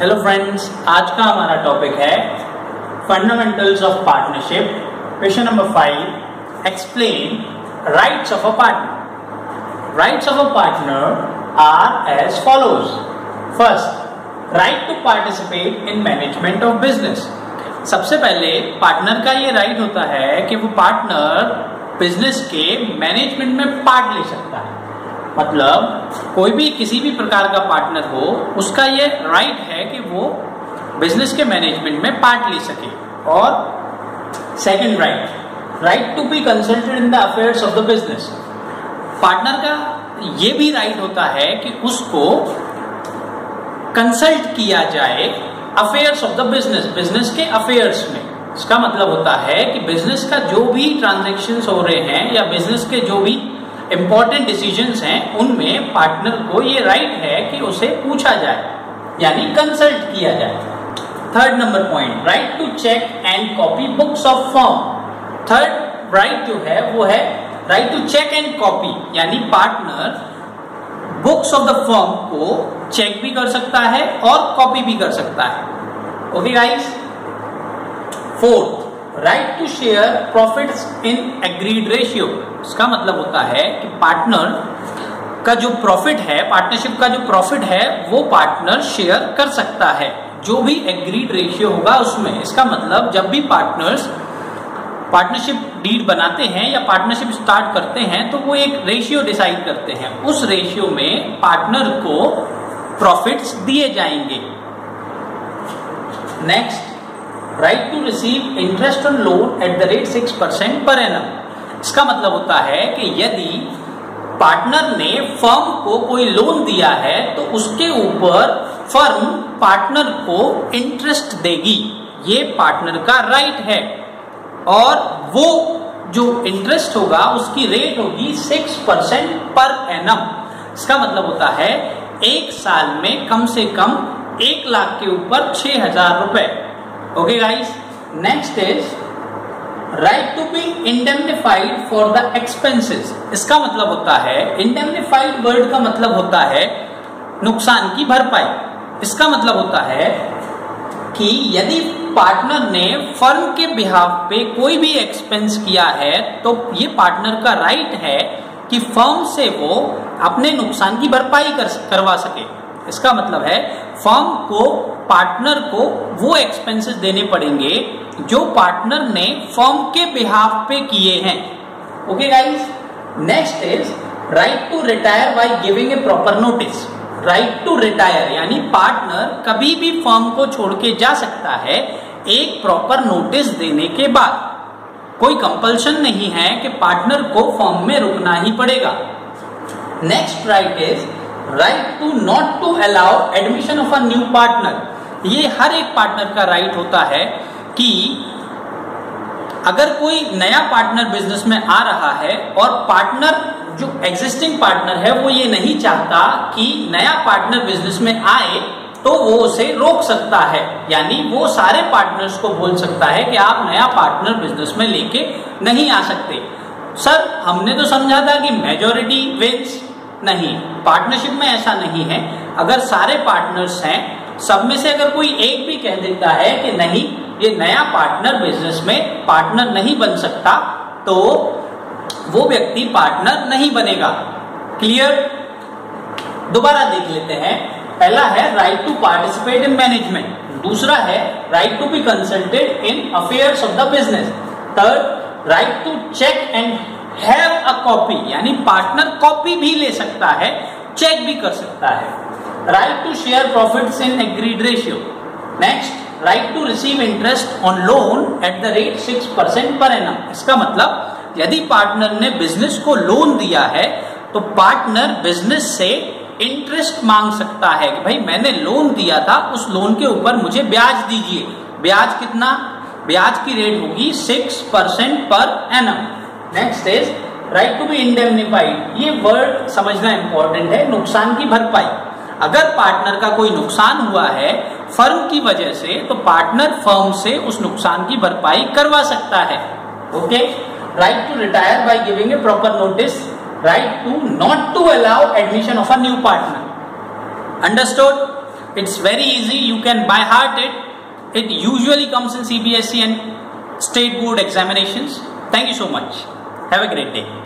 Hello friends, आज का हमारा टॉपिक है fundamentals of partnership. Question number 5, explain rights of a partner. Rights of a partner are as follows. First, right to participate in management of business. सबसे पहले partner का ये right होता है कि वो पार्टनर बिजनेस के मैनेजमेंट में पार्ट ले सकता है। मतलब कोई भी किसी भी प्रकार का पार्टनर हो, उसका ये राइट है कि वो बिजनेस के मैनेजमेंट में पार्ट ले सके। और second right, right to be consulted in the affairs of the business. Partner का ये भी राइट होता है कि उसको कंसल्ट किया जाए affairs of the business, business के अफेयर्स में। इसका मतलब होता है कि बिजनेस का जो भी ट्रांजैक्शंस हो रहे हैं या बिजनेस के जो भी इंपॉर्टेंट डिसीजंस हैं, उनमें पार्टनर को ये राइट है कि उसे पूछा जाए, यानी कंसल्ट किया जाए। Third number point, right to check and copy books of firm. Third right जो है वो है right to check and copy, यानी partner books of the firm को चेक भी कर सकता है और कॉपी भी कर सकता है। Okay guys. Fourth, right to share profits in agreed ratio. इसका मतलब होता है कि पार्टनर का जो प्रॉफिट है, पार्टनरशिप का जो प्रॉफिट है, वो पार्टनर शेयर कर सकता है जो भी एग्रीड रेशियो होगा उसमें। इसका मतलब जब भी पार्टनर्स पार्टनरशिप डीड बनाते हैं या पार्टनरशिप स्टार्ट करते हैं तो वो एक रेशियो डिसाइड करते हैं। उस रेशियो में पार्टनर को प्रॉफिट्स दिए जाएंगे। Next, right to receive interest on loan at the rate 6% per annum. इसका मतलब होता है कि यदि पार्टनर ने फर्म को कोई लोन दिया है तो उसके ऊपर फर्म पार्टनर को इंटरेस्ट देगी। ये पार्टनर का राइट है और वो जो इंटरेस्ट होगा उसकी रेट होगी 6% पर एनम। इसका मतलब होता है एक साल में कम से कम 1 लाख के ऊपर 6,000 रुपए। Okay guys. Next is right to be indemnified for the expenses. इसका मतलब होता है, इंडेमनिफाइड वर्ड का मतलब होता है नुकसान की भरपाई। इसका मतलब होता है कि यदि पार्टनर ने फर्म के बिहाफ पे कोई भी एक्सपेंस किया है तो ये पार्टनर का राइट है कि फर्म से वो अपने नुकसान की भरपाई करवा सके। इसका मतलब है फर्म को पार्टनर को वो एक्सपेंसेस देने पड़ेंगे जो पार्टनर ने फर्म के बिहाफ पे किए हैं। Okay guys. Next is right to retire by giving a proper notice. Right to retire यानी पार्टनर कभी भी फर्म को छोड़ के जा सकता है एक प्रॉपर नोटिस देने के बाद। कोई कंपल्शन नहीं है कि पार्टनर को फर्म में रुकना ही पड़ेगा। Next right is right to not to allow admission of a new partner. ये हर एक पार्टनर का राइट होता है कि अगर कोई नया पार्टनर बिजनेस में आ रहा है और पार्टनर जो एग्जिस्टिंग पार्टनर है वो ये नहीं चाहता कि नया पार्टनर बिजनेस में आए तो वो उसे रोक सकता है। यानी वो सारे पार्टनर्स को बोल सकता है कि आप नया पार्टनर बिजनेस में लेके नहीं आ सकते। सर, हमने तो समझा था कि मेजॉरिटी विंस। नहीं, पार्टनरशिप में ऐसा नहीं है। अगर सारे पार्टनर्स हैं, सब में से अगर कोई एक भी कह देता है कि नहीं, ये नया पार्टनर बिजनेस में पार्टनर नहीं बन सकता, तो वो व्यक्ति पार्टनर नहीं बनेगा। क्लियर? दोबारा देख लेते हैं। पहला है right to participate in management, दूसरा है right to be consulted in affairs of the business, third right to check and have a copy, यानी पार्टनर कॉपी भी ले सकता है, चेक भी कर सकता है। Right to share profits in agreed ratio. Next, right to receive interest on loan at the rate 6% per annum. इसका मतलब यदि पार्टनर ने बिजनेस को लोन दिया है तो पार्टनर बिजनेस से इंटरेस्ट मांग सकता है कि भाई मैंने लोन दिया था, उस लोन के ऊपर मुझे ब्याज दीजिए। ब्याज कितना? ब्याज की रेट होगी 6% per annum. Next is right to be indemnified. ये वर्ड समझना इंपॉर्टेंट है, नुकसान की भरपाई। अगर पार्टनर का कोई नुकसान हुआ है फर्म की वजह से तो पार्टनर फर्म से उस नुकसान की भरपाई करवा सकता है। Okay. Right to retire by giving a proper notice, right to not to allow admission of a new partner. Understood? It's very easy. You can by heart it. It usually comes in CBSE and state board examinations. Thank you so much. Have a great day.